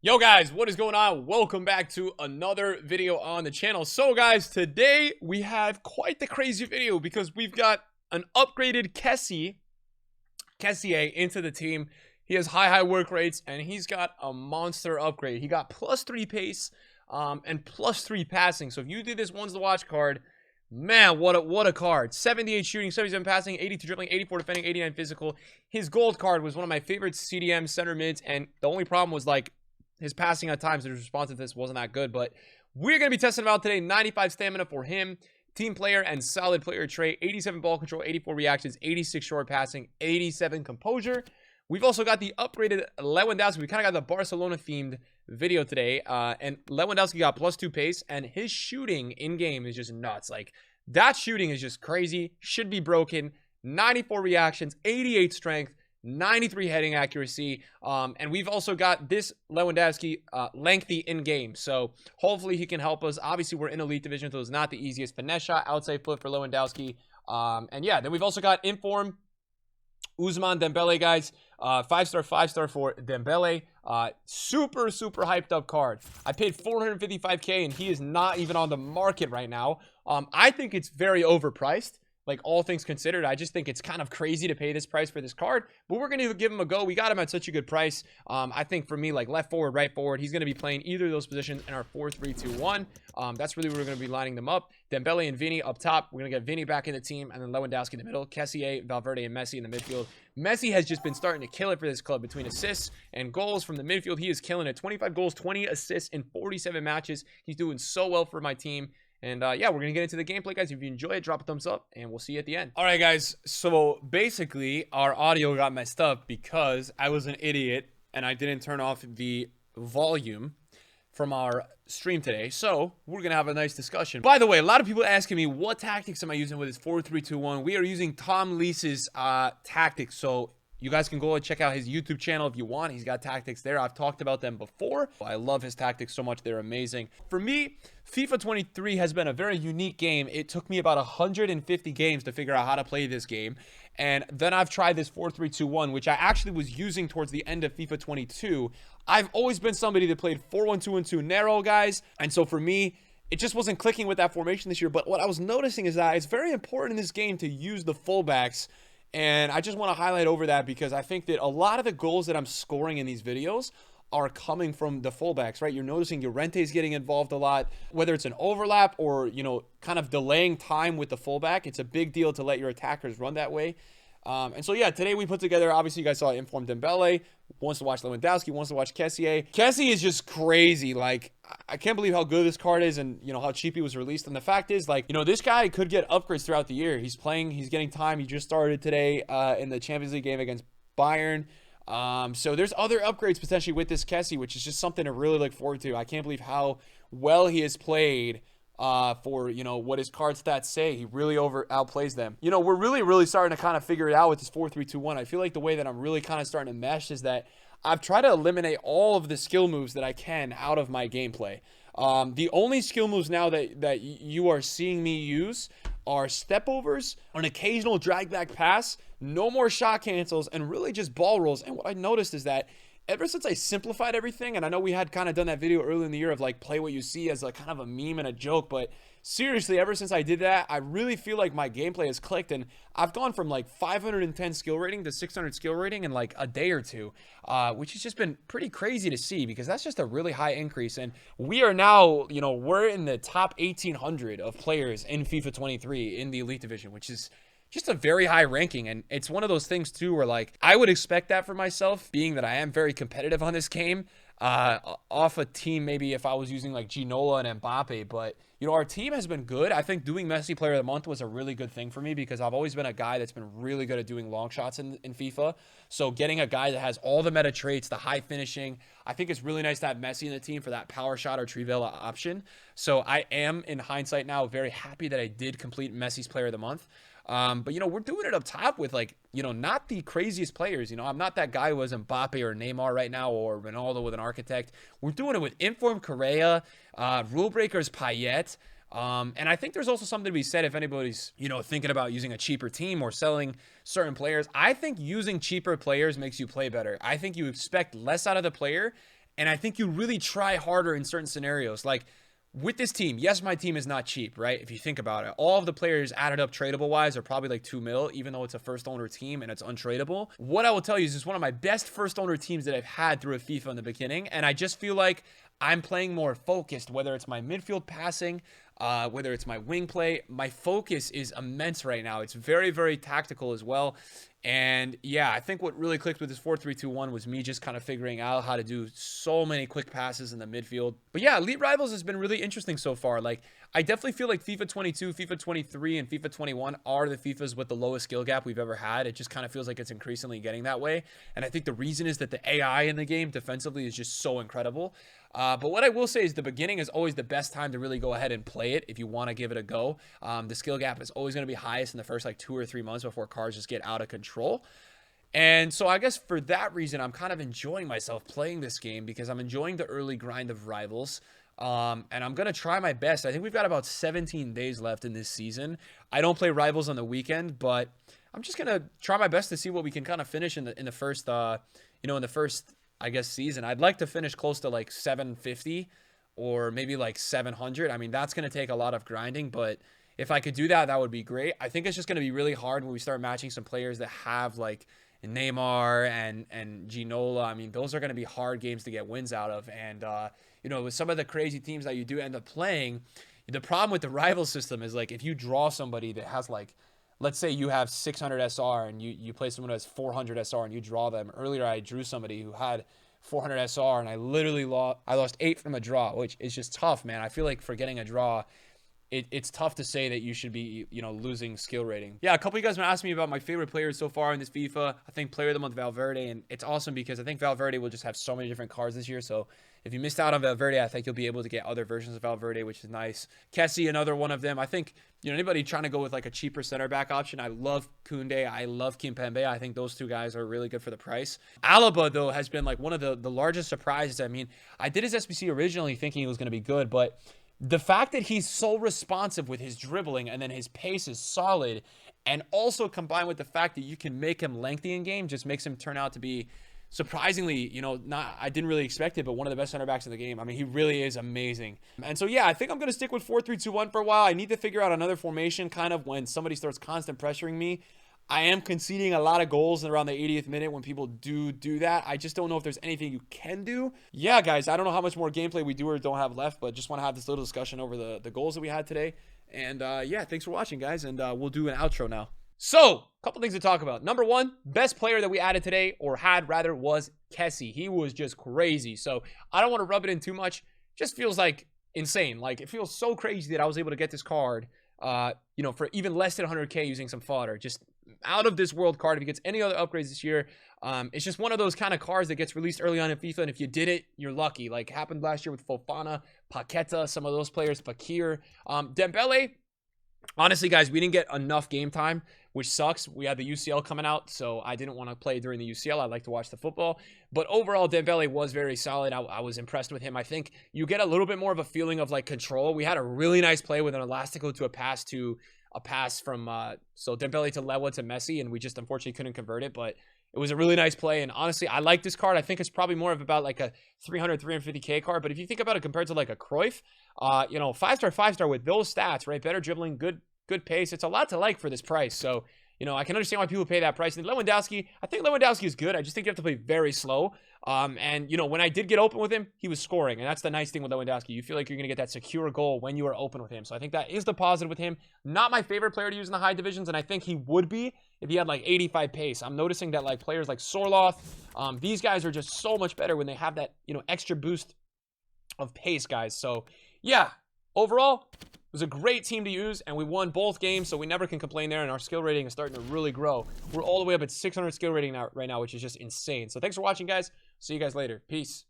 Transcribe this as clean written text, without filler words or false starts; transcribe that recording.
Yo guys, what is going on? Welcome back to another video on the channel. So guys, today we have quite the crazy video because we've got an upgraded Kessie into the team. He has high work rates and he's got a monster upgrade. He got +3 pace and +3 passing. So if you do this one's the watch card, man, what a card. 78 shooting, 77 passing, 82 dribbling, 84 defending, 89 physical. His gold card was one of my favorite CDM center mids, and the only problem was like his passing at times, his responsiveness wasn't that good, but we're going to be testing him out today. 95 stamina for him, team player and solid player trait, 87 ball control, 84 reactions, 86 short passing, 87 composure. We've also got the upgraded Lewandowski. We kind of got the Barcelona themed video today, and Lewandowski got +2 pace, and his shooting in game is just nuts. Like, that shooting is just crazy, should be broken. 94 reactions, 88 strength, 93 heading accuracy, and we've also got this Lewandowski lengthy in game, so hopefully he can help us. Obviously we're in elite division, so it's not the easiest. Finesse shot, outside foot for Lewandowski, and yeah, then we've also got inform Usman Dembele, guys. 5-star for Dembele. Super hyped up card. I paid 455k and he is not even on the market right now. I think it's very overpriced. Like, all things considered, I just think it's kind of crazy to pay this price for this card, but we're going to give him a go. We got him at such a good price. I think for me, like left forward, right forward, he's going to be playing either of those positions in our 4-3-2-1. That's really where we're going to be lining them up. Dembele and Vini up top. We're going to get Vini back in the team, and then Lewandowski in the middle. Kessie, Valverde, and Messi in the midfield. Messi has just been starting to kill it for this club between assists and goals from the midfield. He is killing it. 25 goals, 20 assists in 47 matches. He's doing so well for my team. And yeah, we're going to get into the gameplay, guys. If you enjoy it, drop a thumbs up, and we'll see you at the end. All right, guys. So basically, our audio got messed up because I was an idiot, and I didn't turn off the volume from our stream today. So we're going to have a nice discussion. By the way, a lot of people asking me, what tactics am I using with this 4-3-2-1? We are using Tom Leese's tactics. So you guys can go and check out his YouTube channel if you want. He's got tactics there. I've talked about them before. I love his tactics so much. They're amazing. For me, FIFA 23 has been a very unique game. It took me about 150 games to figure out how to play this game. And then I've tried this 4-3-2-1, which I actually was using towards the end of FIFA 22. I've always been somebody that played 4-1-2-2 narrow, guys. And so for me, it just wasn't clicking with that formation this year. But what I was noticing is that it's very important in this game to use the fullbacks. And I just want to highlight over that because I think that a lot of the goals that I'm scoring in these videos are coming from the fullbacks, right? You're noticing Llorente's getting involved a lot, whether it's an overlap or, you know, kind of delaying time with the fullback. It's a big deal to let your attackers run that way. And so, yeah, today we put together, obviously, you guys saw Informed Dembele, wants to watch Lewandowski, wants to watch Kessie. Kessie is just crazy. Like, I can't believe how good this card is and, you know, how cheap he was released. And the fact is, like, you know, this guy could get upgrades throughout the year. He's playing, he's getting time. He just started today in the Champions League game against Bayern. So there's other upgrades potentially with this Kessie, which is just something to really look forward to. I can't believe how well he has played for, you know, what his card stats say. He really outplays them. You know, we're really starting to kind of figure it out with this 4-3-2-1. I feel like the way that I'm really kind of starting to mesh is that I've tried to eliminate all of the skill moves that I can out of my gameplay. The only skill moves now that you are seeing me use are step overs, an occasional drag back pass, no more shot cancels, and really just ball rolls. And what I noticed is that ever since I simplified everything, and I know we had kind of done that video early in the year of like play what you see as like kind of a meme and a joke, but seriously, ever since I did that, I really feel like my gameplay has clicked, and I've gone from like 510 skill rating to 600 skill rating in like a day or two, which has just been pretty crazy to see because that's just a really high increase. And we are now, you know, we're in the top 1,800 of players in FIFA 23 in the Elite Division, which is just a very high ranking. And it's one of those things too where like I would expect that for myself, being that I am very competitive on this game, off a team maybe if I was using like Ginola and Mbappe. But you know, our team has been good. I think doing Messi Player of the Month was a really good thing for me because I've always been a guy that's been really good at doing long shots in FIFA. So getting a guy that has all the meta traits, the high finishing, I think it's really nice to have Messi in the team for that power shot or Trivela option. So I am, in hindsight now, very happy that I did complete Messi's Player of the Month. But, you know, we're doing it up top with, like, you know, not the craziest players. You know, I'm not that guy who was Mbappe or Neymar right now or Ronaldo with an architect. We're doing it with Inform Correa, Rule Breakers Payet. And I think there's also something to be said if anybody's, you know, thinking about using a cheaper team or selling certain players. I think using cheaper players makes you play better. I think you expect less out of the player And I think you really try harder in certain scenarios. Like with this team, yes, my team is not cheap, right? If you think about it, all of the players added up tradable wise are probably like 2 mil, even though it's a first owner team and it's untradeable. What I will tell you is it's one of my best first owner teams that I've had through a FIFA in the beginning. And I just feel like I'm playing more focused, whether it's my midfield passing, whether it's my wing play. My focus is immense right now. It's very, very tactical as well. And yeah, I think what really clicked with this 4-3-2-1 was me just kind of figuring out how to do so many quick passes in the midfield. But yeah, Elite Rivals has been really interesting so far. Like, I definitely feel like FIFA 22, FIFA 23, and FIFA 21 are the FIFAs with the lowest skill gap we've ever had. It just kind of feels like it's increasingly getting that way. And I think the reason is that the AI in the game defensively is just so incredible. But what I will say is the beginning is always the best time to really go ahead and play it if you want to give it a go. The skill gap is always going to be highest in the first like 2 or 3 months before cars just get out of control. And so I guess for that reason, I'm kind of enjoying myself playing this game because I'm enjoying the early grind of Rivals. And I'm going to try my best. I think we've got about 17 days left in this season. I don't play Rivals on the weekend, but I'm just going to try my best to see what we can kind of finish in the first, I guess, season. I'd like to finish close to like 750 or maybe like 700. I mean, that's going to take a lot of grinding, but if I could do that, that would be great. I think it's just going to be really hard when we start matching some players that have like Neymar and Ginola. I mean, those are going to be hard games to get wins out of. And, with some of the crazy teams that you do end up playing, the problem with the rival system is like if you draw somebody that has like, let's say you have 600 SR and you play someone who has 400 SR and you draw them. Earlier, I drew somebody who had 400 SR and I literally lost 8 from a draw, which is just tough, man. I feel like for getting a draw, it's tough to say that you should be, losing skill rating. Yeah, a couple of you guys have been asking me about my favorite players so far in this FIFA. I think player of the month, Valverde, and it's awesome because I think Valverde will just have so many different cards this year. So if you missed out on Valverde, I think you'll be able to get other versions of Valverde, which is nice. Kessie, another one of them. I think, anybody trying to go with like a cheaper center back option, I love Koundé. I love Kimpembe. I think those two guys are really good for the price. Alaba, though, has been like one of the largest surprises. I mean, I did his SBC originally thinking he was going to be good, but the fact that he's so responsive with his dribbling and then his pace is solid, and also combined with the fact that you can make him lengthy in game, just makes him turn out to be surprisingly, I didn't really expect it, but one of the best center backs in the game. I mean, he really is amazing. And so, yeah, I think I'm going to stick with 4-3-2-1 for a while. I need to figure out another formation kind of when somebody starts constant pressuring me. I am conceding a lot of goals around the 80th minute when people do that. I just don't know if there's anything you can do. Yeah, guys, I don't know how much more gameplay we do or don't have left, but just want to have this little discussion over the goals that we had today. And yeah, thanks for watching, guys, and we'll do an outro now. So, a couple things to talk about. Number one, best player that we added today, or had rather, was Kessie. He was just crazy. So, I don't want to rub it in too much. Just feels like insane. Like, it feels so crazy that I was able to get this card, for even less than 100K using some fodder. Just out of this world card. If he gets any other upgrades this year, it's just one of those kind of cards that gets released early on in FIFA, and if you did it, you're lucky. Like happened last year with Fofana, Paqueta, some of those players, Fakir, Dembele. Honestly, guys, we didn't get enough game time, which sucks. We had the UCL coming out, so I didn't want to play during the UCL. I like to watch the football. But overall, Dembele was very solid. I was impressed with him. I think you get a little bit more of a feeling of like control. We had a really nice play with an elastico to a pass from so Dembele to Lewa to Messi, and we just unfortunately couldn't convert it, but it was a really nice play. And honestly, I like this card. I think it's probably more of about like a 350K card, but if you think about it compared to like a Cruyff, 5-star with those stats, right? Better dribbling, good pace. It's a lot to like for this price. So, I can understand why people pay that price. And Lewandowski, I think Lewandowski is good. I just think you have to play very slow. And when I did get open with him, he was scoring. And that's the nice thing with Lewandowski. You feel like you're going to get that secure goal when you are open with him. So I think that is the positive with him. Not my favorite player to use in the high divisions. And I think he would be if he had like 85 pace. I'm noticing that like players like Sorloth, these guys are just so much better when they have that, extra boost of pace, guys. So yeah, overall, it was a great team to use, and we won both games, so we never can complain there, and our skill rating is starting to really grow. We're all the way up at 600 skill rating right now, which is just insane. So thanks for watching, guys. See you guys later. Peace.